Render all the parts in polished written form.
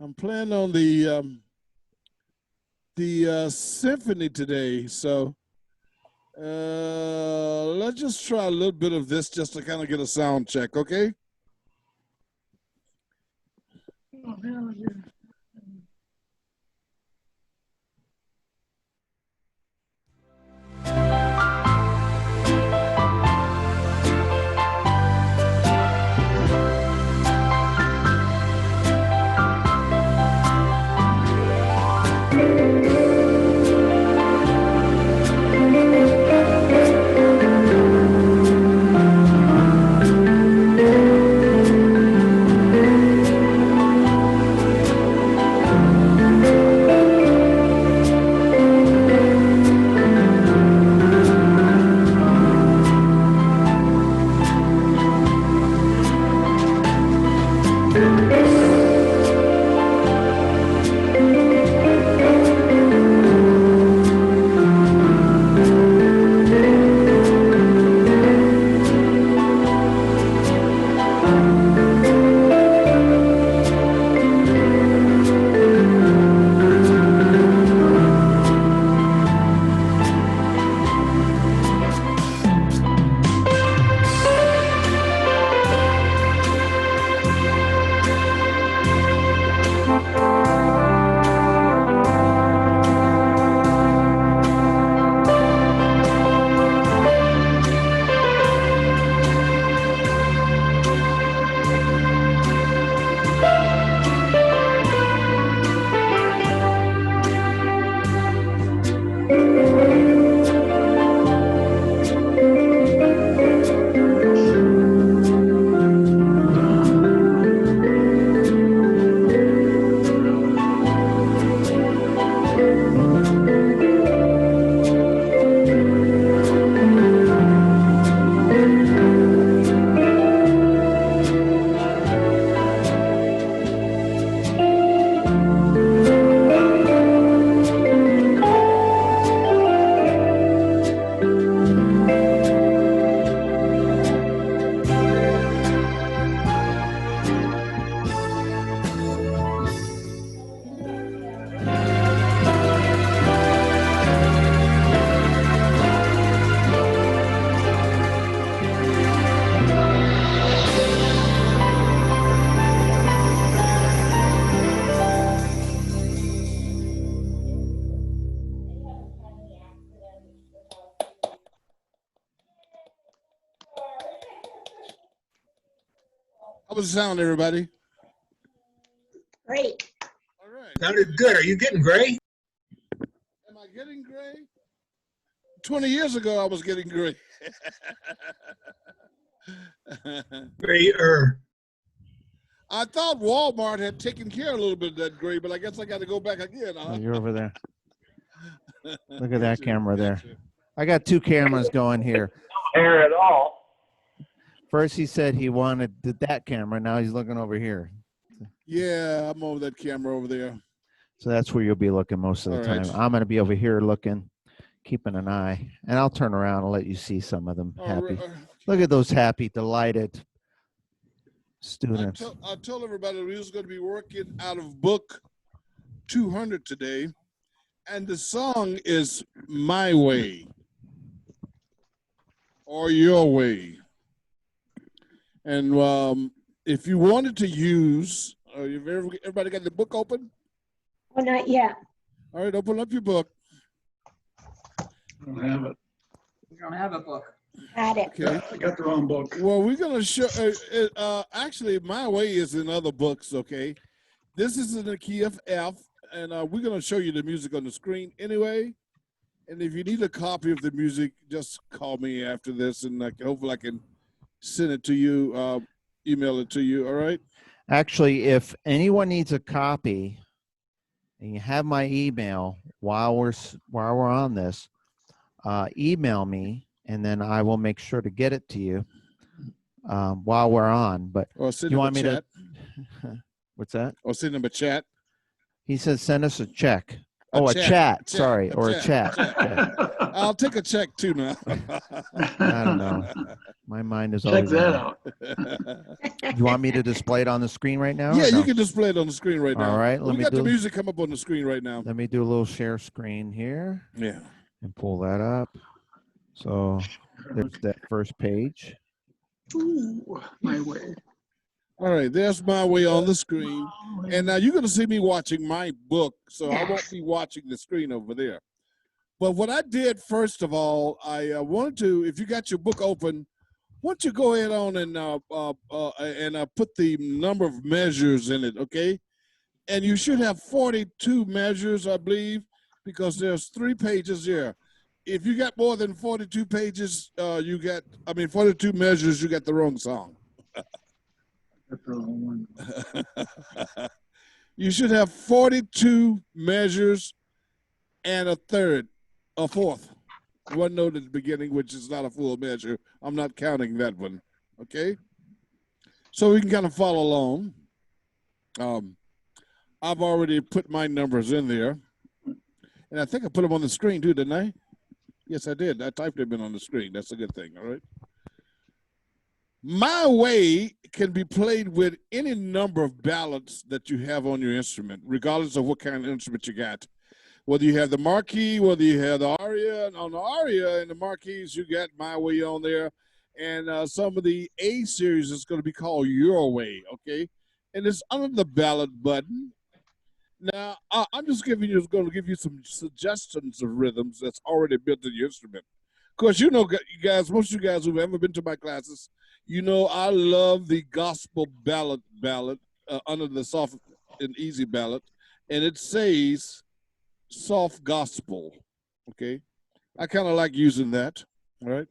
I'm playing on the symphony today, so let's just try a little bit of this just to kind of get a sound check, okay? Oh, hell yeah. How was the sound, everybody? Great. All right. Sounded good. Are you getting gray? Am I getting gray? 20 years ago, I was getting gray. Grayer. I thought Walmart had taken care of a little bit of that gray, but I guess I got to go back again. Huh? Oh, you're over there. Look at that camera there. I got two cameras going here. No hair at all. First, he said he wanted that camera. Now he's looking over here. Yeah, I'm over that camera over there. So that's where you'll be looking most of the All time. right. I'm going to be over here looking, keeping an eye. And I'll turn around and let you see some of them happy. Look at those happy, delighted students. I told everybody we was going to be working out of book 200 today. And the song is My Way or Your Way. And if you wanted to use, everybody got the book open? Oh, not yet. All right, open up your book. I don't have it. We don't have a book. Had it. Okay. I got the wrong book. Well, we're going to show, actually, My Way is in other books, okay? This is in the key of F, and we're going to show you the music on the screen anyway. And if you need a copy of the music, just call me after this, and hopefully I can send it to you, email it to you, all right? Actually, if anyone needs a copy and you have my email while we're on this, email me, and then I will make sure to get it to you while we're on. But Or send you them want a me chat. What's that? Or send them a chat. He says send us a check. Oh, a chat. Sorry, or a chat. check. Okay. I'll take a check too now. I don't know. My mind is Check always that on out. that. You want me to display it on the screen right now? Yeah, or no? you can display it on the screen right now. All right, let We me got the do- music come up on the screen right now. Let me do a little share screen here Yeah. and pull that up. So there's that first page. Ooh, my way. All right, there's my way on the screen. And now you're going to see me watching my book, so I won't be watching the screen over there. But what I did, first of all, I wanted to, if you got your book open, why don't you go ahead on and put the number of measures in it, okay? And you should have 42 measures, I believe, because there's 3 pages here. If you got more than 42 pages, 42 measures, you got the wrong song. That's the wrong one. You should have 42 measures and a fourth. One note at the beginning, which is not a full measure. I'm not counting that one. Okay? So we can kind of follow along. I've already put my numbers in there. And I think I put them on the screen too, didn't I? Yes, I did. I typed them in on the screen. That's a good thing, all right? My Way can be played with any number of ballads that you have on your instrument, regardless of what kind of instrument you got. Whether you have the marquee, whether you have the aria, and on the aria and the marquees, you got My Way on there. And some of the A series is going to be called Your Way, okay? And it's under the ballad button. Now, I'm just going to give you some suggestions of rhythms that's already built in your instrument. Of course, you know, you guys, most of you guys who've ever been to my classes, you know I love the gospel ballad under the soft and easy ballad, and it says soft gospel, okay? I kind of like using that, all right?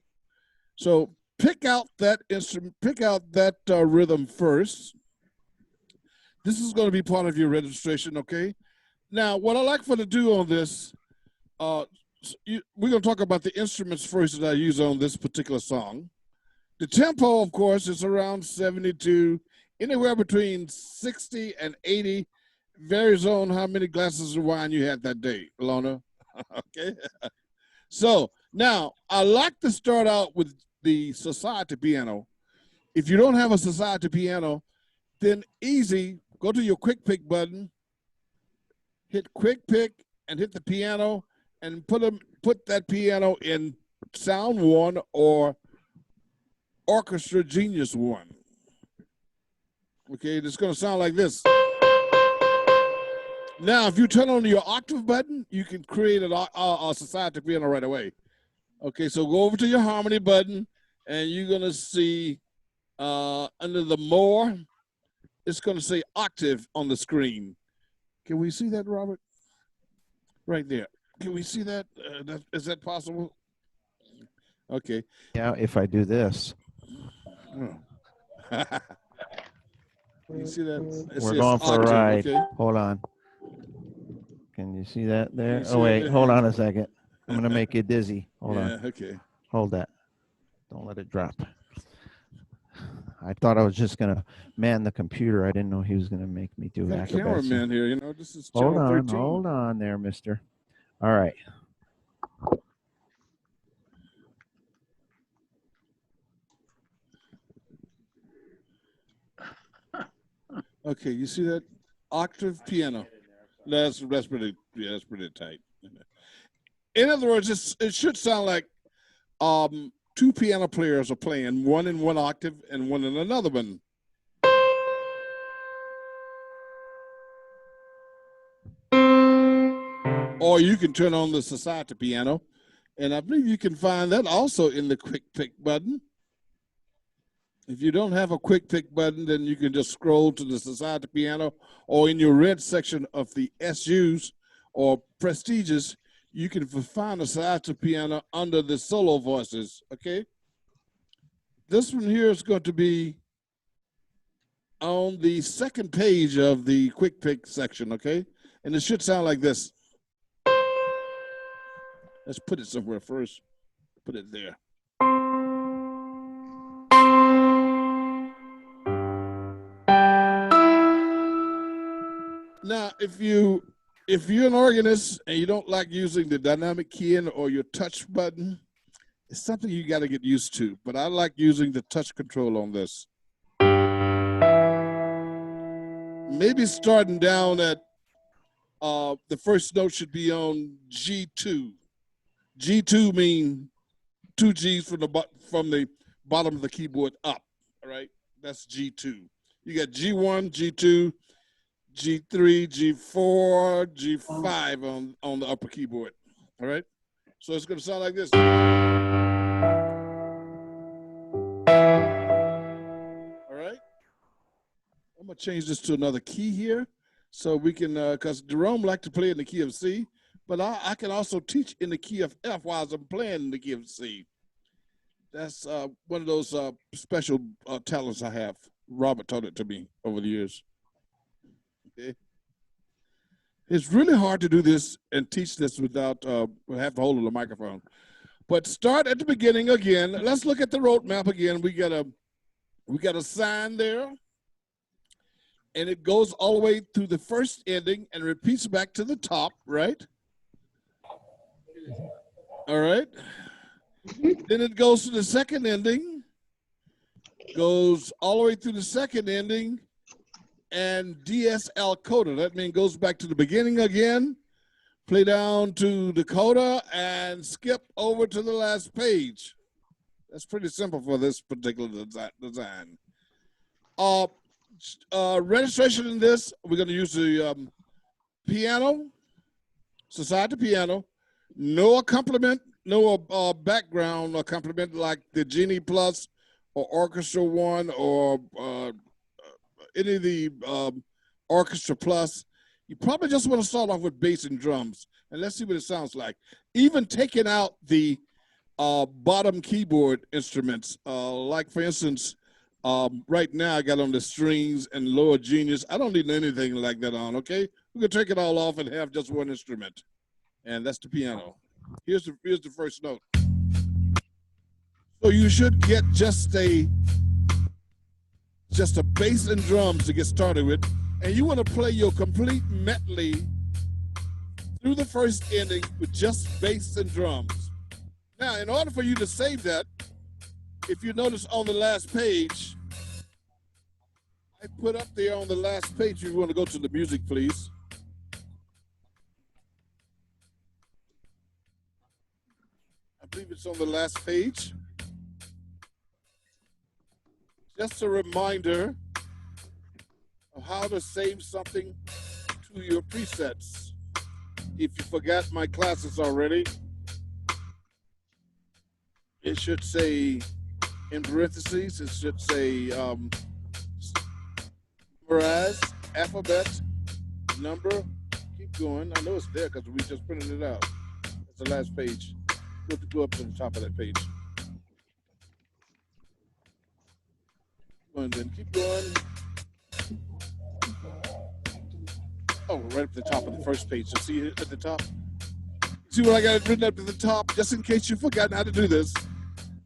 So pick out that instrument, pick out that rhythm first. This is going to be part of your registration, okay? Now, what I like for to do on this, we're going to talk about the instruments first that I use on this particular song. The tempo, of course, is around 72, anywhere between 60 and 80. Varies on how many glasses of wine you had that day, Lona. Okay. So now I like to start out with the society piano. If you don't have a society piano, then easy, go to your quick pick button, hit quick pick and hit the piano and put that piano in sound 1 or orchestra genius 1. Okay, it's going to sound like this. Now, if you turn on your octave button, you can create a society piano right away. Okay, so go over to your harmony button, and you're going to see under the more, it's going to say octave on the screen. Can we see that, Robert? Right there. Can we see that? Is that possible? Okay. Yeah, if I do this. Oh. You see that? We're going for octave, a ride. okay? Hold on. Can you see that there? You see Oh, wait. it? Hold on a second. I'm going to make you dizzy. Hold on. Okay. Hold that. Don't let it drop. I thought I was just going to man the computer. I didn't know he was going to make me do Got a acrobats. cameraman here, you know. This is Hold channel on. 13. Hold on there, mister. All right. Okay, you see that octave piano? That's pretty. Yeah, that's pretty tight. In other words, it should sound like 2 piano players are playing, one in one octave and one in another one. Or you can turn on the society piano, and I believe you can find that also in the quick pick button. If you don't have a quick pick button, then you can just scroll to the society piano, or in your red section of the SUs or prestiges, you can find a society piano under the solo voices, okay? This one here is going to be on the second page of the quick pick section, okay? And it should sound like this. Let's put it somewhere first. Put it there. Now, if if you're an organist and you don't like using the dynamic keying or your touch button, it's something you got to get used to. But I like using the touch control on this. Maybe starting down at the first note should be on G2. G2 mean 2 G's from the bottom of the keyboard up. All right, that's G2. You got G1, G2, G3, G4, G5 on the upper keyboard. All right, so it's going to sound like this. All right, I'm going to change this to another key here so we can, because Jerome likes to play in the key of C, but I can also teach in the key of F while I'm playing in the key of C. That's one of those special talents I have. Robert taught it to me over the years. Okay. It's really hard to do this and teach this without have to hold the microphone. But start at the beginning again. Let's look at the roadmap again. We got a sign there, and it goes all the way through the first ending and repeats back to the top, right? All right. Then it goes to the second ending, goes all the way through the second ending, and DSL coda. That means goes back to the beginning again, play down to the coda, and skip over to the last page. That's pretty simple for this particular design. Registration in this, we're going to use the piano, society piano, no accompaniment, no background accompaniment like the Genie Plus or Orchestra One or any of the Orchestra Plus. You probably just want to start off with bass and drums, and let's see what it sounds like. Even taking out the bottom keyboard instruments, like for instance, right now I got on the strings and lower genius. I don't need anything like that on, okay? We can take it all off and have just one instrument, and that's the piano. Here's the first note. So you should get just a bass and drums to get started with, and you want to play your complete medley through the first ending with just bass and drums. Now, in order for you to save that, if you notice on the last page, I put up there on the last page, if you want to go to the music, please. I believe it's on the last page. Just a reminder of how to save something to your presets. If you forgot my classes already, it should say in parentheses, it should say memorize, alphabet, number, keep going. I know it's there because we just printed it out. That's the last page. Go up to the top of that page. And then keep going. Oh, right up the top of the first page. So see it at the top? See what I got written up at the top? Just in case you've forgotten how to do this.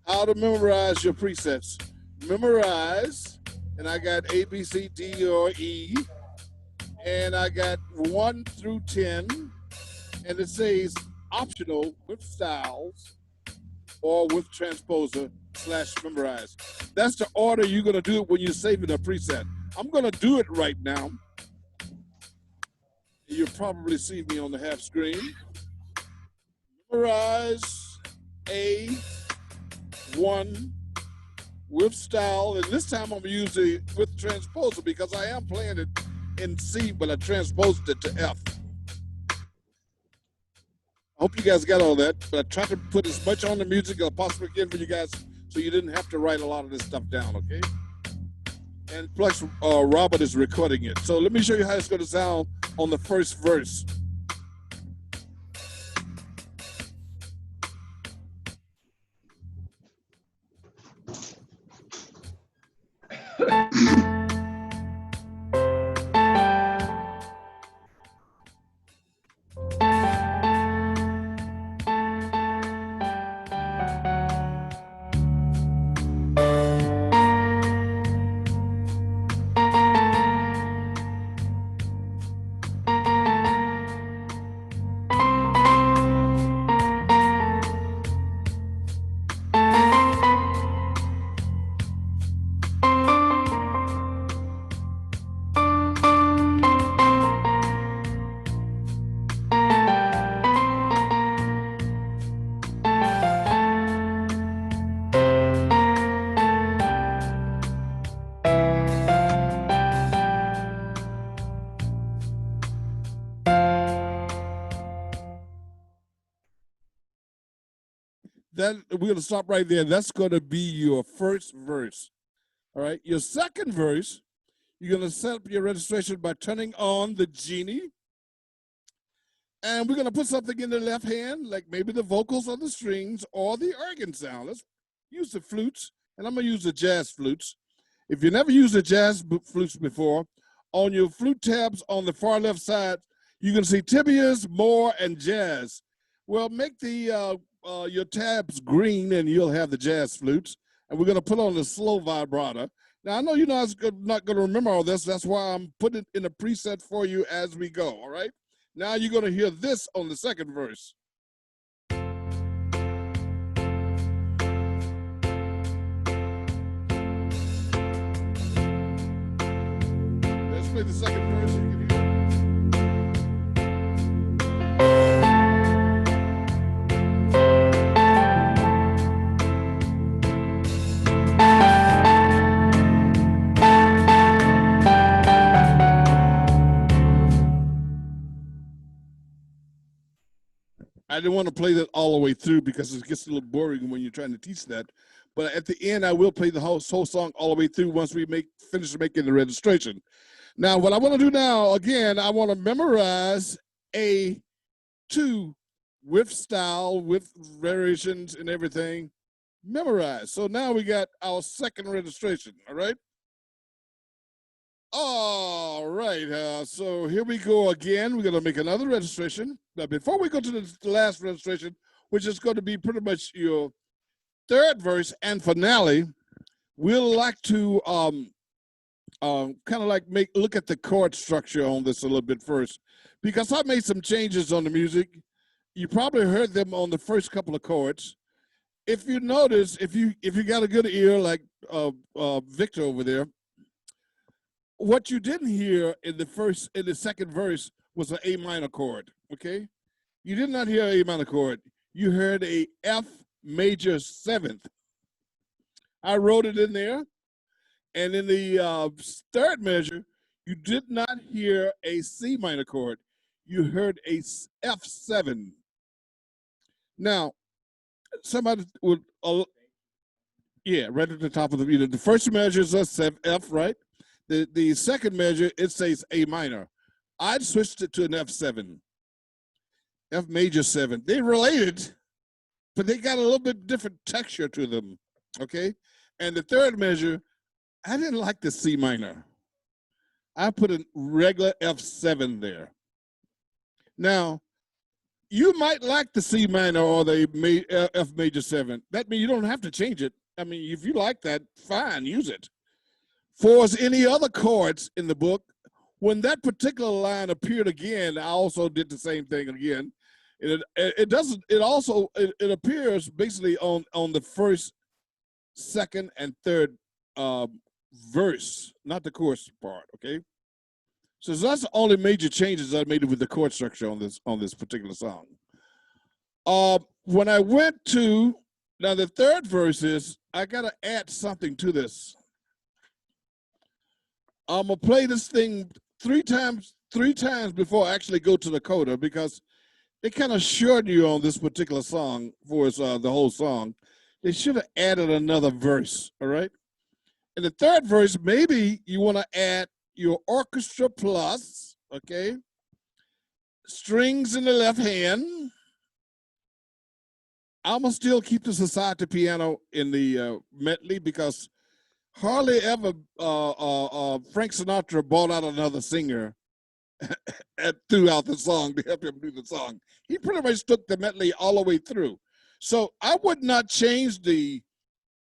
How to memorize your presets. Memorize, and I got A, B, C, D, or E. And I got 1 through 10. And it says optional with styles or with transposer / memorize. That's the order you're going to do it when you're saving a preset. I'm going to do it right now. You'll probably see me on the half screen. Memorize A1 with style, and this time I'm going to use it with transposer because I am playing it in C, but I transposed it to F. I hope you guys got all that, but I tried to put as much on the music as I possibly can for you guys so you didn't have to write a lot of this stuff down, okay? And plus, Robert is recording it. So let me show you how it's going to sound on the first verse. That we're gonna stop right there. That's gonna be your first verse. All right. Your second verse, you're gonna set up your registration by turning on the genie. And we're gonna put something in the left hand, like maybe the vocals or the strings or the organ sound. Let's use the flutes, and I'm gonna use the jazz flutes. If you never used the jazz flutes before, on your flute tabs on the far left side, you can see tibias, more, and jazz. Well, make the your tabs green, and you'll have the jazz flutes. And we're gonna put on the slow vibrato. Now I know you're not gonna remember all this. That's why I'm putting it in a preset for you as we go. All right. Now you're gonna hear this on the second verse. Let's play the second verse. You can hear it. I didn't want to play that all the way through because it gets a little boring when you're trying to teach that. But at the end, I will play the whole song all the way through once we finish making the registration. Now, what I want to do now, again, I want to memorize A2 with style, with variations and everything. Memorize. So now we got our second registration, all right? All right, so here we go again. We're gonna make another registration. Now, before we go to the last registration, which is going to be pretty much your third verse and finale, we'll like to kind of like look at the chord structure on this a little bit first, because I made some changes on the music. You probably heard them on the first couple of chords. If you notice, if you got a good ear like Victor over there, what you didn't hear in the second verse was an A minor chord, okay? You did not hear A minor chord. You heard a F major seventh. I wrote it in there. And in the third measure, you did not hear a C minor chord. You heard a F7. Now, somebody would, yeah, right at the top of the first measure is a F, right? The second measure, it says A minor. I'd switched it to an F7, F major 7. They related, but they got a little bit different texture to them, okay? And the third measure, I didn't like the C minor. I put a regular F7 there. Now, you might like the C minor or the F major 7. That means you don't have to change it. I mean, if you like that, fine, use it. For as any other chords in the book, when that particular line appeared again, I also did the same thing again. It appears basically on the first, second, and third verse, not the chorus part, okay? So that's the only major changes I made with the chord structure on this particular song. When I went to, now the third verse is, I gotta add something to this. I'm gonna play this thing three times before I actually go to the coda, because they kind of shorted you on this particular song for the whole song. They should have added another verse, all right? In the third verse, maybe you want to add your orchestra plus, okay? Strings in the left hand. I'm gonna still keep the society piano in the medley, because hardly ever Frank Sinatra brought out another singer throughout the song to help him do the song. He pretty much took the medley all the way through. So I would not change the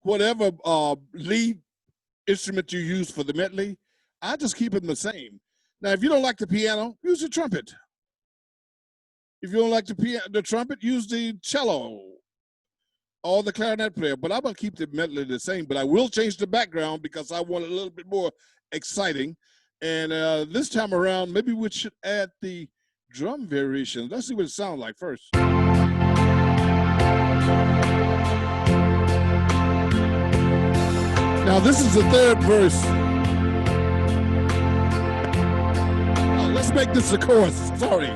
whatever lead instrument you use for the medley. I just keep them the same. Now, if you don't like the piano, use the trumpet. If you don't like the trumpet, use the cello or the clarinet player. But I'm gonna keep the medley the same, but I will change the background because I want it a little bit more exciting. And this time around, maybe we should add the drum variation. Let's see what it sounds like first. Now this is the third verse. Oh, let's make this the chorus, sorry.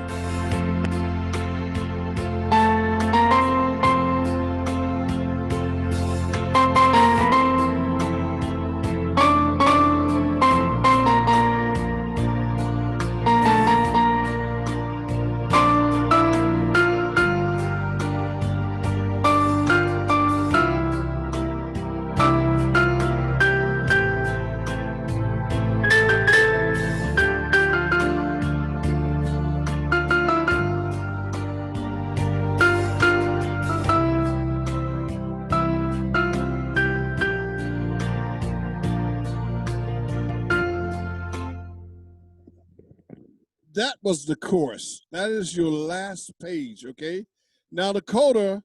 that was the chorus. That is your last page, okay? Now the coda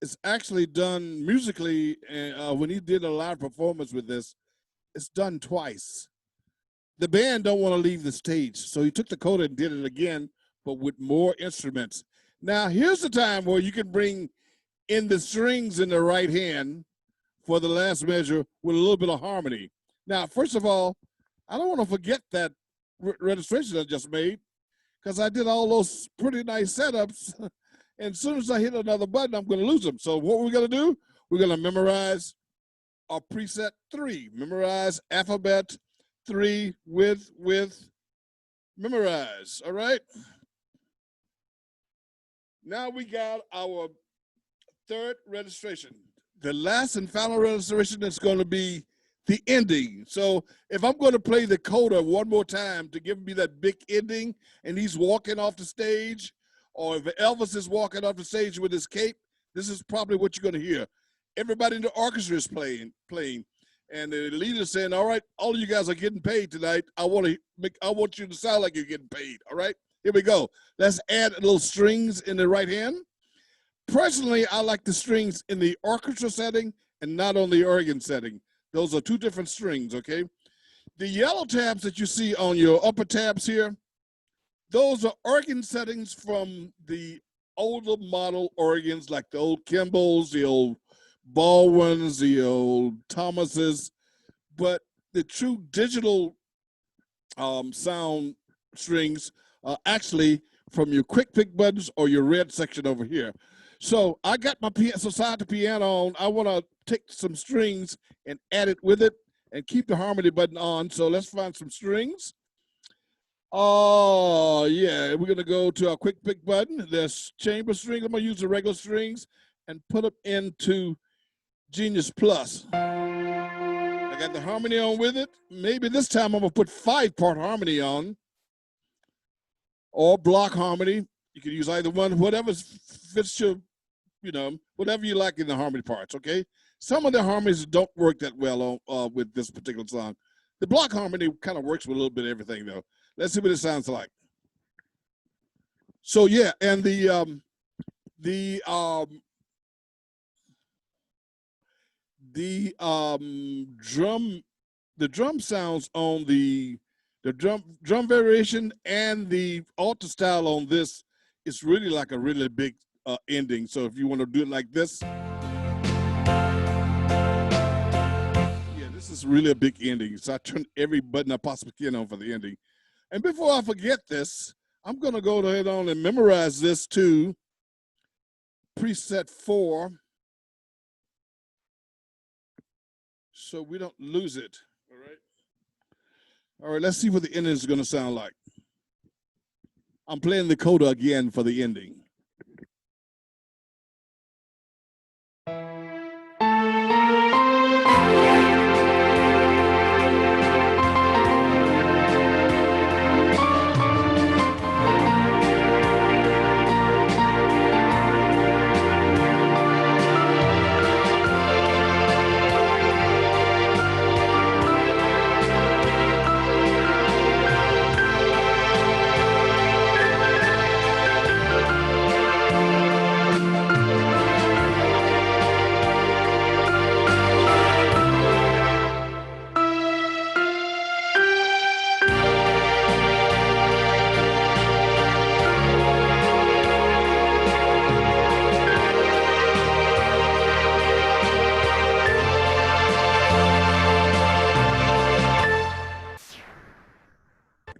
is actually done musically, and when he did a live performance with this, it's done twice. The band don't want to leave the stage, so he took the coda and did it again, but with more instruments. Now here's the time where you can bring in the strings in the right hand for the last measure with a little bit of harmony. Now, first of all, I don't want to forget that registration I just made, because I did all those pretty nice setups. And as soon as I hit another button, I'm going to lose them. So what we're going to do, we're going to memorize our preset 3. Memorize alphabet 3 with memorize. All right. Now we got our third registration. The last and final registration is going to be the ending. So if I'm going to play the coda one more time to give me that big ending, and he's walking off the stage, or if Elvis is walking off the stage with his cape, this is probably what you're going to hear. Everybody in the orchestra is playing, and the leader's saying, "All right, all of you guys are getting paid tonight. I want you to sound like you're getting paid." All right, here we go. Let's add little strings in the right hand. Personally, I like the strings in the orchestra setting and not on the organ setting. Those are two different strings, okay? The yellow tabs that you see on your upper tabs here, those are organ settings from the older model organs, like the old Kimballs, the old Baldwins, the old Thomases. But the true digital sound strings are actually from your quick pick buttons or your red section over here. So I got my society piano on. I want to take some strings and add it with it and keep the harmony button on. So let's find some strings. Oh, yeah, we're going to go to our quick pick button. There's chamber strings. I'm going to use the regular strings and put them into Genius Plus. I got the harmony on with it. Maybe this time I'm going to put 5-part harmony on, or block harmony. You can use either one, whatever fits your, whatever you like in the harmony parts, okay? Some of the harmonies don't work that well on, with this particular song. The block harmony kind of works with a little bit of everything, though. Let's see what it sounds like. So yeah, and the drum sounds on the drum variation and the alto style on this is really like a really big ending. So if you want to do it like this, yeah, this is really a big ending. So I turned every button I possibly can on for the ending. And before I forget this, I'm going to go ahead on and memorize this to preset 4 so we don't lose it. All right. All right, let's see what the ending is going to sound like. I'm playing the coda again for the ending.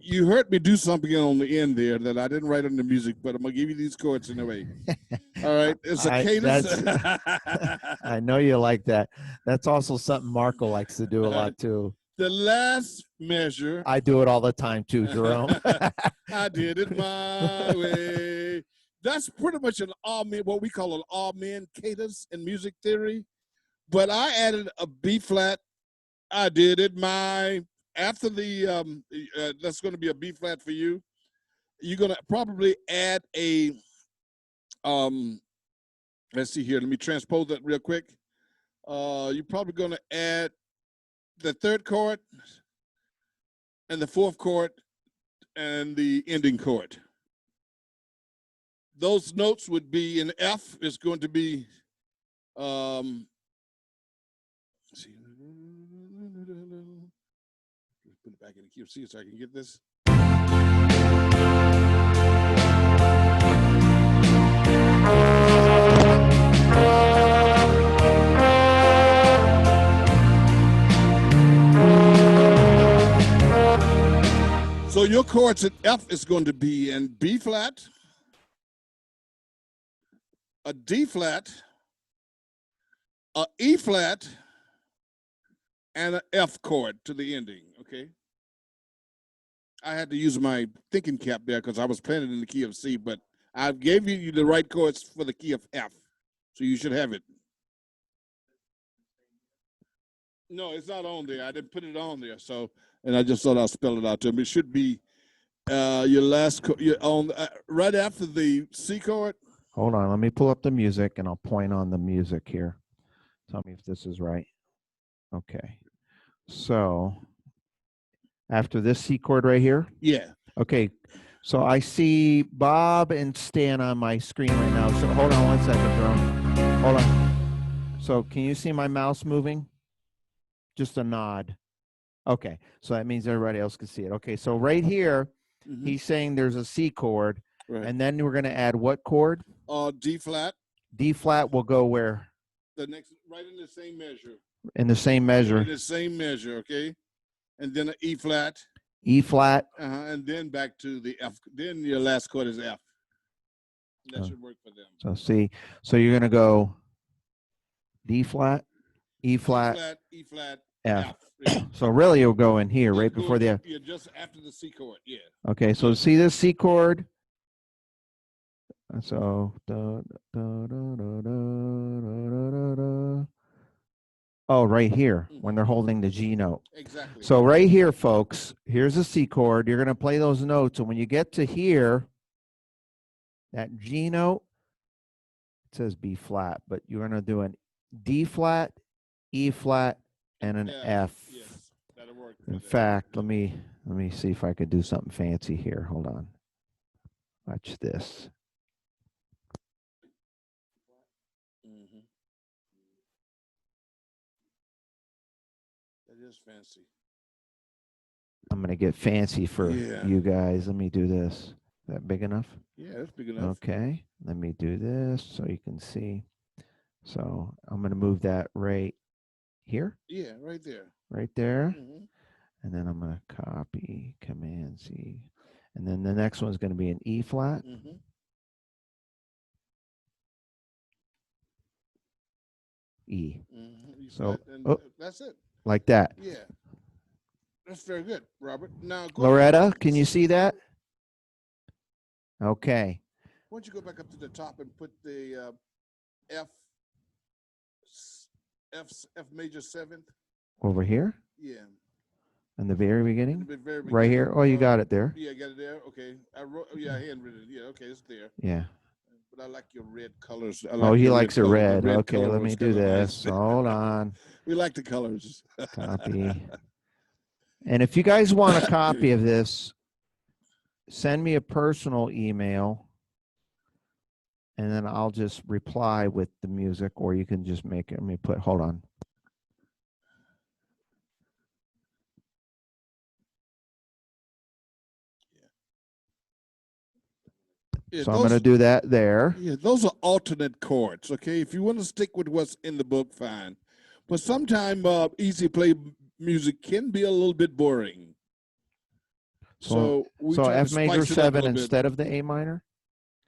You heard me do something on the end there that I didn't write on the music, but I'm gonna give you these chords anyway. All right, it's a cadence. I know you like that. That's also something Marco likes to do a lot too. The last measure. I do it all the time too, Jerome. I did it my way. That's pretty much an amen, what we call an amen cadence in music theory. But I added a B flat. I did it my. After the that's going to be a B flat for you. You're going to probably add a let's see here. Let me transpose that real quick. You're probably going to add the third chord and the fourth chord and the ending chord. Those notes would be in F. It's going to be, let's see. Put it back in the key of C so I can get this. So your chords at F is going to be in B flat, a D flat, a E flat, and an F chord to the ending, okay? I had to use my thinking cap there because I was playing it in the key of C, but I gave you the right chords for the key of F, so you should have it. No, it's not on there. I didn't put it on there, so, and I just thought I'll spell it out to him. It should be your last, on right after the C chord. Hold on, let me pull up the music and I'll point on the music here. Tell me if this is right. Okay. So after this C chord right here. Yeah. Okay. So I see Bob and Stan on my screen right now. So hold on 1 second, Jerome. Hold on. So can you see my mouse moving? Just a nod. Okay. So that means everybody else can see it. Okay. So right here, he's saying there's a C chord. Right. And then we're going to add what chord? D flat. D flat will go where? The next, right in the same measure. In the same measure. In the same measure, okay? And then an E flat. E flat. And then back to the F. Then your last chord is F. That should work for them. So see, so you're going to go D flat, E flat, E flat, F. Yeah. So really you'll go in here right Go before the F. Yeah, just after the C chord, yeah. Okay, so see this C chord? So, da, da, da, da, da, da, da. Oh, right here when they're holding the G note. Exactly. So right here, folks, here's a C chord. You're going to play those notes. And when you get to here, that G note, it says B flat, but you're going to do an D flat, E flat, and an F. Yes, that'll work. In fact, let me see if I could do something fancy here. Hold on. Watch this. That is fancy. I'm going to get fancy for you guys. Let me do this. Is that big enough? Yeah, that's big enough. Okay. Let me do this so you can see. So I'm going to move that right here. Yeah, right there. Right there. And then I'm going to copy, Command C. And then the next one's going to be an E flat. E. So that's it. Like that. Yeah. That's very good, Robert. Now, Loretta, can you see that? Okay. Why don't you go back up to the top and put the F major seventh? Over here? Yeah. In the very beginning? The very right here? Oh, you got it there. Yeah, I got it there. Okay. I wrote, yeah, I handwritten it. Yeah, okay, it's there. Yeah. But I like your red colors. Oh, he likes it red. Okay, let me do this. Hold on. We like the colors. Copy. And if you guys want a copy of this, send me a personal email, and then I'll just reply with the music, or you can just make it. Let me put, hold on. Yeah, so I'm going to do that there. Yeah, those are alternate chords, okay? If you want to stick with what's in the book, fine. But sometimes easy play music can be a little bit boring. So F major 7 instead of the A minor?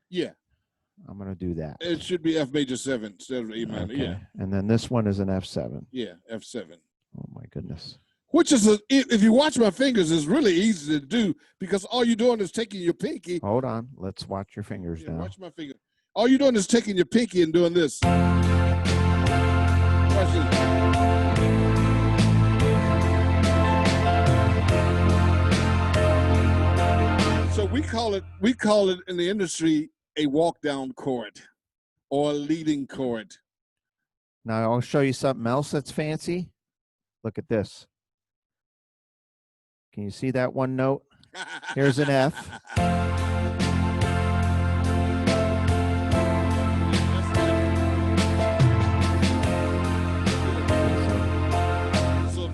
Yeah. I'm going to do that. It should be F major 7 instead of A minor, okay. yeah. And then this one is an F7. Yeah, F7. Oh, my goodness. Which is, if you watch my fingers, is really easy to do because all you're doing is taking your pinky. Hold on. Let's watch your fingers now. Watch my finger. All you're doing is taking your pinky and doing this. Watch this. So we call it in the industry a walk down chord or a leading chord. Now I'll show you something else that's fancy. Look at this. Can you see that one note? Here's an F.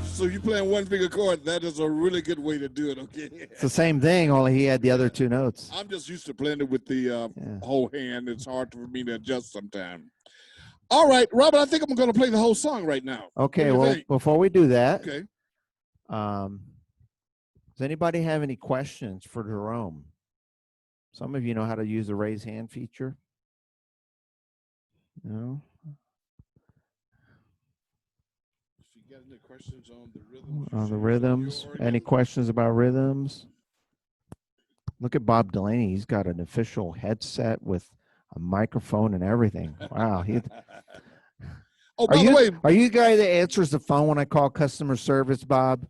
So you playing one finger chord, that is a really good way to do it, okay? It's the same thing, only he had the other two notes. I'm just used to playing it with the Yeah. whole hand. It's hard for me to adjust sometimes. All right, Robert, I think I'm going to play the whole song right now. Okay, do you well, think? before we do that, Okay. does anybody have any questions for Jerome? Some of you know how to use the raise hand feature. No? If you got any questions on the rhythms? On the rhythms? Any questions about rhythms? Look at Bob Delaney. He's got an official headset with a microphone and everything. Wow. Oh, by the way, Are you the guy that answers the phone when I call customer service, Bob?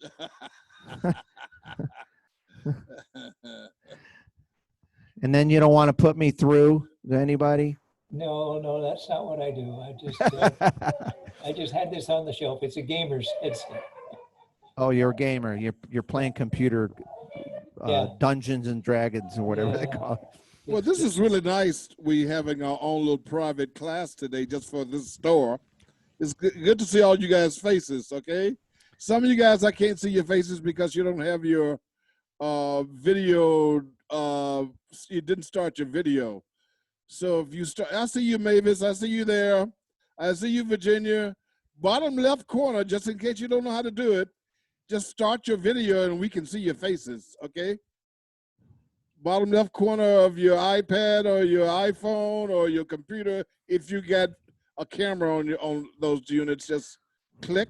And then you don't want to put me through to anybody? No, that's not what I do. I just had this on the shelf. It's a gamer's headset. Oh, you're a gamer. You're playing computer Yeah. Dungeons and Dragons or whatever they Yeah. call it. well, this is really nice. We having our own little private class today just for this store. It's good to see all you guys' faces, okay? Some of you guys, I can't see your faces because you don't have your video, you didn't start your video. So if you start, I see you, Mavis, I see you there. I see you, Virginia. Bottom left corner, just in case you don't know how to do it, just start your video and we can see your faces, okay? Bottom left corner of your iPad or your iPhone or your computer, if you got a camera on those units, just click.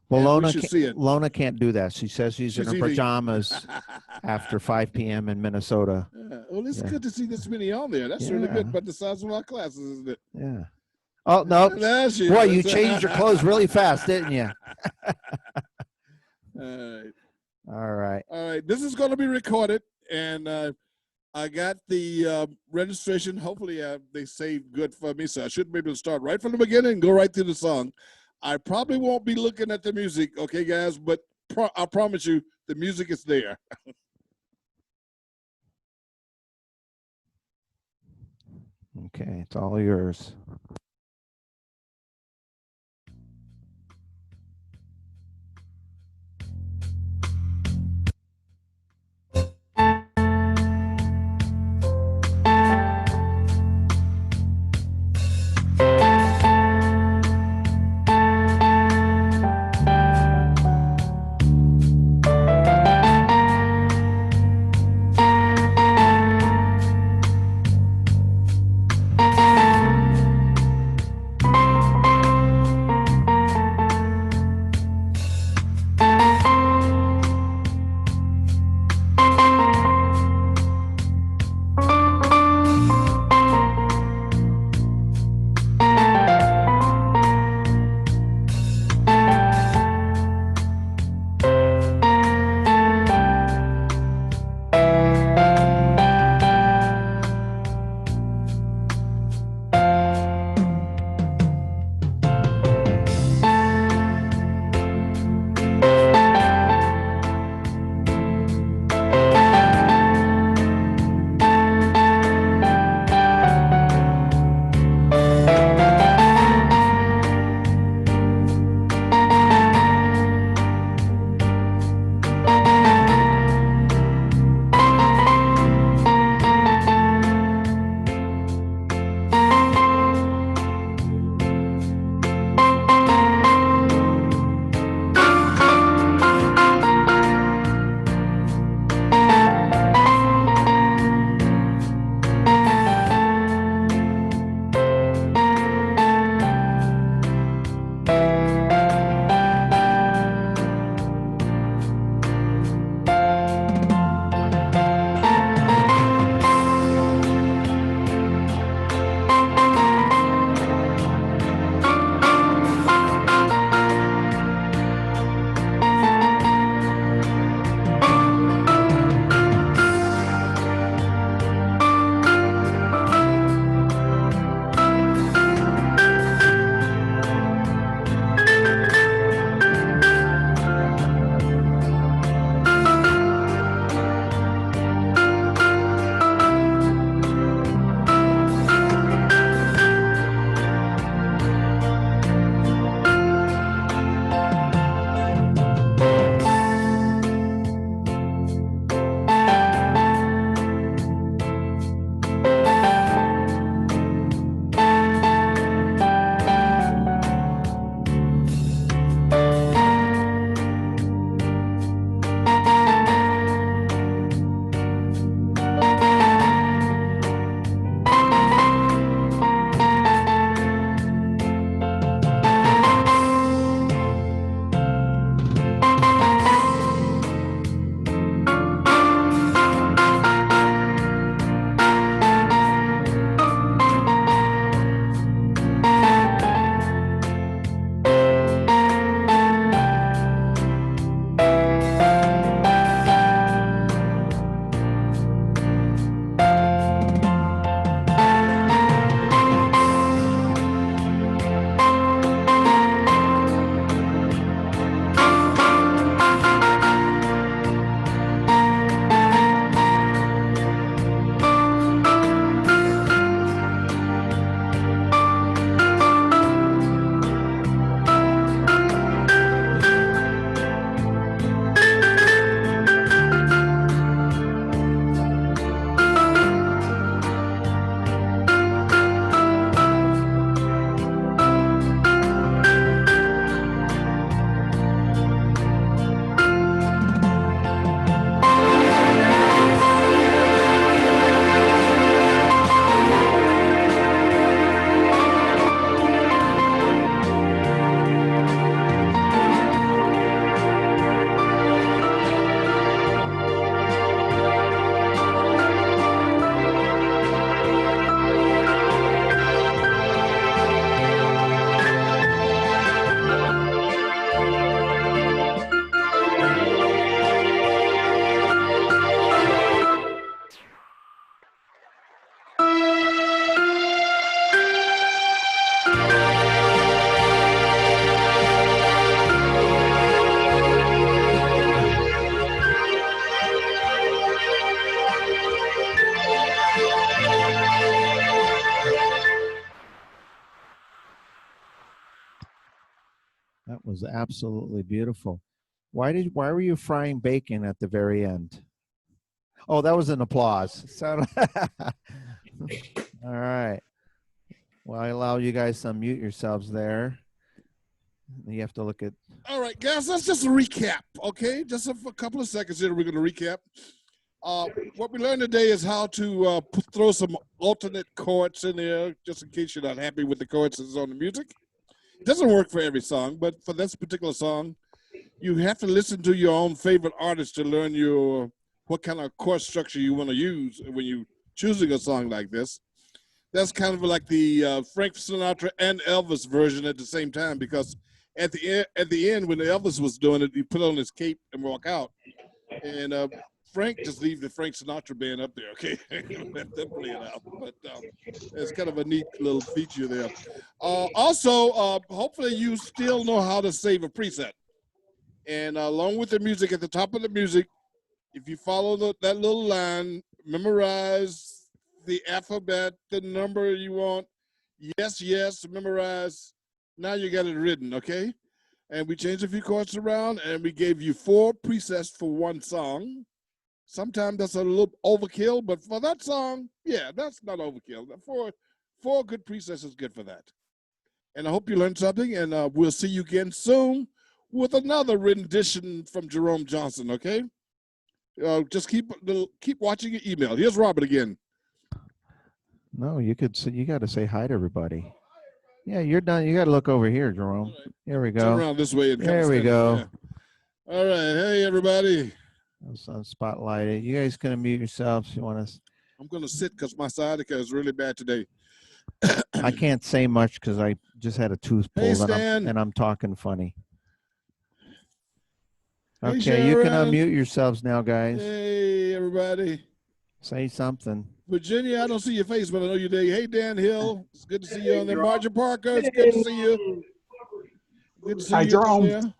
Well, and we Lona should can't, see it. Lona can't do that. She says she's in She's her eating. pajamas after 5 p.m. in Minnesota. Yeah. Well, it's Yeah. good to see this many on there. That's really good, Yeah. but the size of our classes, isn't it? Yeah. Oh, no. There she Boy, is. you changed your clothes really fast, didn't you? All right. All right. All right. This is going to be recorded, and I got the registration. Hopefully, they saved good for me, so I should be able to start right from the beginning and go right through the song. I probably won't be looking at the music, okay, guys, but I promise you the music is there. Okay. It's all yours. was absolutely beautiful. Why were you frying bacon at the very end? Oh, that was an applause. So, all right. Well, I allow you guys to unmute yourselves there. You have to look at. All right, guys, let's just recap, okay? Just a couple of seconds here, we're going to recap. What we learned today is how to throw some alternate chords in there, just in case you're not happy with the chords that's on the music. It doesn't work for every song, but for this particular song, you have to listen to your own favorite artist to learn what kind of chord structure you want to use when you're choosing a song like this. That's kind of like the Frank Sinatra and Elvis version at the same time, because at the end when Elvis was doing it, he put on his cape and walk out, and Frank just leave the Frank Sinatra band up there, okay? Let them play it out. But it's kind of a neat little feature there. Also, hopefully you still know how to save a preset. And along with the music, at the top of the music, if you follow that little line, memorize the alphabet, the number you want, yes, memorize. Now you got it written, okay? And we changed a few chords around, and we gave you 4 presets for one song. Sometimes that's a little overkill, but for that song, yeah, that's not overkill. Four good presets is good for that. And I hope you learned something, and we'll see you again soon with another rendition from Jerome Johnson, okay? Just keep watching your email. Here's Robert again. No, you got to say hi to everybody. Yeah, you're done. You got to look over here, Jerome. Here we Turn go. around this way. And There we go. Yeah. All right. Hey, everybody. Sun spotlighted. You guys can mute yourselves. You want to? I'm going to sit because my sciatica is really bad today. I can't say much because I just had a tooth Hey, pulled Stan. and I'm talking funny. Hey, Okay, you can Sharon. unmute yourselves now, guys. Hey, everybody. Say something. Virginia, I don't see your face, but I know you're there. Hey, Dan Hill. It's good to see you on there. Marjorie Parker, it's good to see you. Good to see Hi, you Jerome. on there.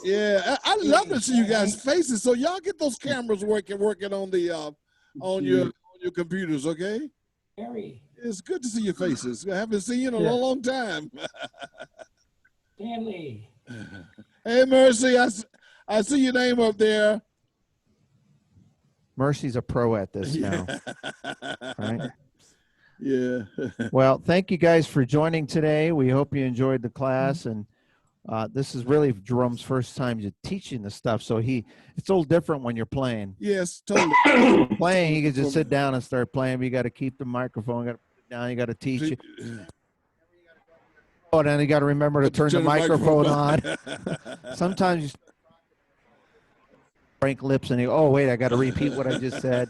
Yeah, I love to see you guys' faces. So y'all get those cameras working on the on your computers, okay? Harry, It's good to see your faces. I haven't seen you in a long time. Stanley. Hey, Mercy, I see your name up there. Mercy's a pro at this now. Right? Yeah. Well, thank you guys for joining today. We hope you enjoyed the class, and this is really Jerome's first time teaching the stuff. So it's a little different when you're playing. Yes, totally. Playing, you can just sit down and start playing. But you got to keep the microphone. You got to put it down. You got to teach it. Oh, then you got to remember to turn the microphone on. Sometimes you break lips and you, oh wait, I got to repeat what I just said.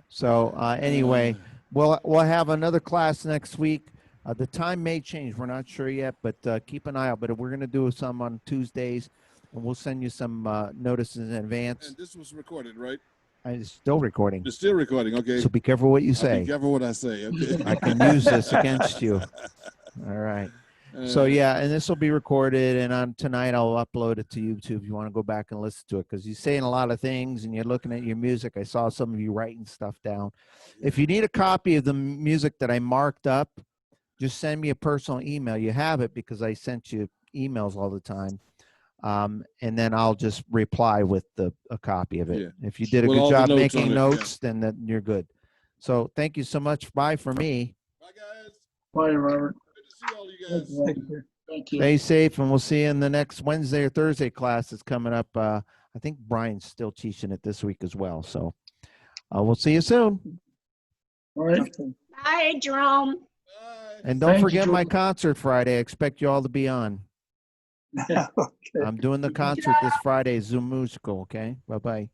So anyway, we'll have another class next week. The time may change. We're not sure yet, but keep an eye out. But we're going to do some on Tuesdays, and we'll send you some notices in advance. And this was recorded, right? It's still recording. It's still recording, okay. So be careful what you I'll say. be careful what I say, okay. I can use this against you. All right. So yeah, and this will be recorded, and on tonight I'll upload it to YouTube if you want to go back and listen to it, because you're saying a lot of things and you're looking at your music. I saw some of you writing stuff down. If you need a copy of the music that I marked up, just send me a personal email. You have it because I sent you emails all the time, and then I'll just reply with a copy of it. Yeah. If you did a With good all the job notes on making it, notes, then you're good. So thank you so much. Bye for me. Bye, guys. Bye, Robert. Good to see all you guys. Thank you. Stay safe, and we'll see you in the next Wednesday or Thursday class that's coming up. I think Brian's still teaching it this week as well. So we'll see you soon. All right. Bye, Jerome. Bye. And don't Thank you, forget my Jordan. concert Friday. I expect you all to be on. Okay. I'm doing the concert this Friday, Zoom Musical, okay? Bye-bye.